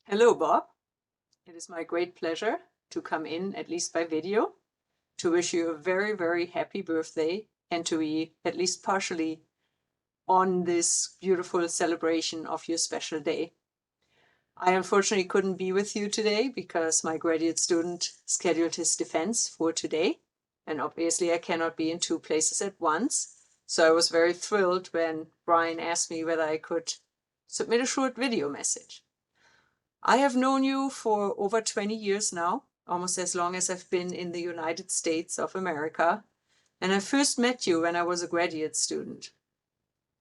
Hello, Bob. It is my great pleasure to come in, at least by video, to wish you a very, very happy birthday and to be at least partially on this beautiful celebration of your special day. I unfortunately couldn't be with you today because my graduate student scheduled his defense for today, and obviously I cannot be in two places at once. So I was very thrilled when Brian asked me whether I could submit a short video message. I have known you for over 20 years now, almost as long as I've been in the United States of America, and I first met you when I was a graduate student.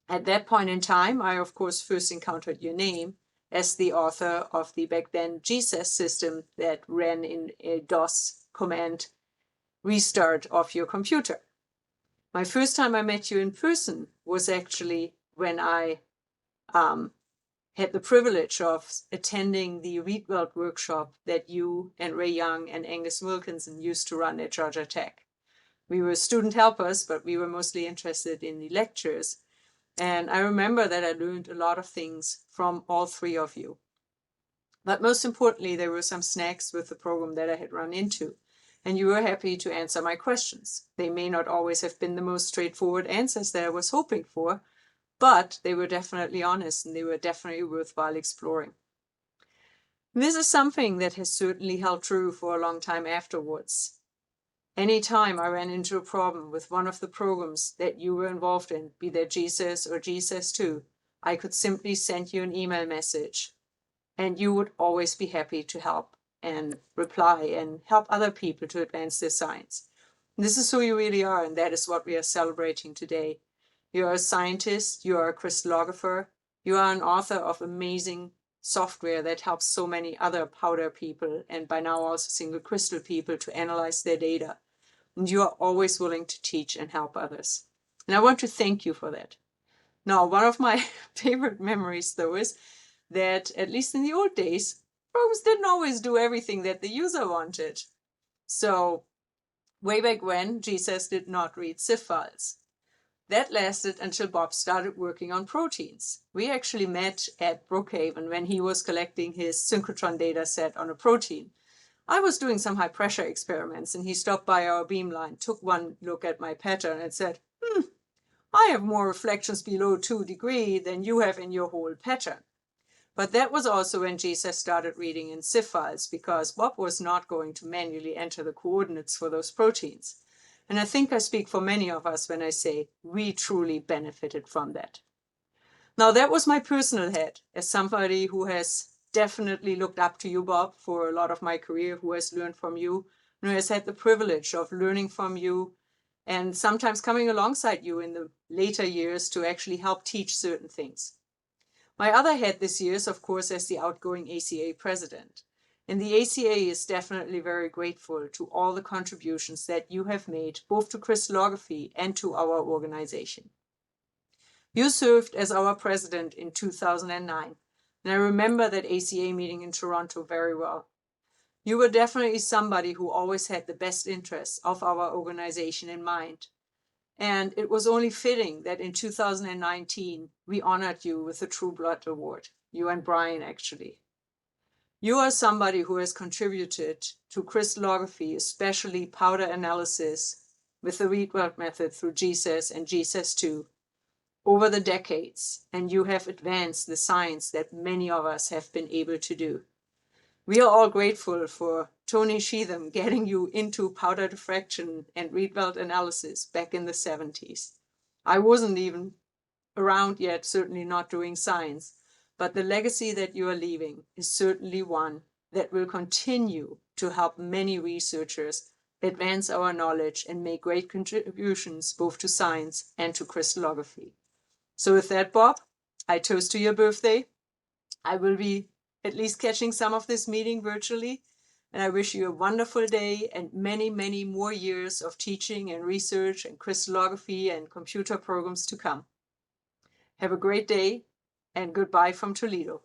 At that point in time, I of course first encountered your name as the author of the back then GSAS system that ran in a DOS command restart of your computer. My first time I met you in person was actually when I had the privilege of attending the Rietveld workshop that you and Ray Young and Angus Wilkinson used to run at Georgia Tech. We were student helpers, but we were mostly interested in the lectures. And I remember that I learned a lot of things from all three of you. But most importantly, there were some snags with the program that I had run into. And you were happy to answer my questions. They may not always have been the most straightforward answers that I was hoping for, but they were definitely honest and they were definitely worthwhile exploring. This is something that has certainly held true for a long time afterwards. Anytime I ran into a problem with one of the programs that you were involved in, be that GSAS or GSAS-II, I could simply send you an email message and you would always be happy to help and reply and help other people to advance their science. This is who you really are, and that is what we are celebrating today. You are a scientist, you are a crystallographer, you are an author of amazing software that helps so many other powder people and by now also single crystal people to analyze their data. And you are always willing to teach and help others. And I want to thank you for that. Now, one of my favorite memories though is that at least in the old days, programs didn't always do everything that the user wanted. So way back when, GSAS did not read CIF files. That lasted until Bob started working on proteins. We actually met at Brookhaven when he was collecting his synchrotron data set on a protein. I was doing some high pressure experiments and he stopped by our beamline, took one look at my pattern and said, I have more reflections below 2 degrees than you have in your whole pattern. But that was also when GSAS started reading in CIF files because Bob was not going to manually enter the coordinates for those proteins. And I think I speak for many of us when I say we truly benefited from that. Now, that was my personal head as somebody who has definitely looked up to you, Bob, for a lot of my career, who has learned from you, and who has had the privilege of learning from you and sometimes coming alongside you in the later years to actually help teach certain things. My other head this year is, of course, as the outgoing ACA president. And the ACA is definitely very grateful to all the contributions that you have made, both to crystallography and to our organization. You served as our president in 2009, and I remember that ACA meeting in Toronto very well. You were definitely somebody who always had the best interests of our organization in mind. And it was only fitting that in 2019, we honored you with the True Blood Award, you and Brian actually. You are somebody who has contributed to crystallography, especially powder analysis with the Rietveld method through GSAS and GSAS-II over the decades, and you have advanced the science that many of us have been able to do. We are all grateful for Tony Sheatham getting you into powder diffraction and Rietveld analysis back in the 70s. I wasn't even around yet, certainly not doing science, but the legacy that you are leaving is certainly one that will continue to help many researchers advance our knowledge and make great contributions both to science and to crystallography. So with that, Bob, I toast to your birthday. I will be at least catching some of this meeting virtually, and I wish you a wonderful day and many, many more years of teaching and research and crystallography and computer programs to come. Have a great day, and goodbye from Toledo.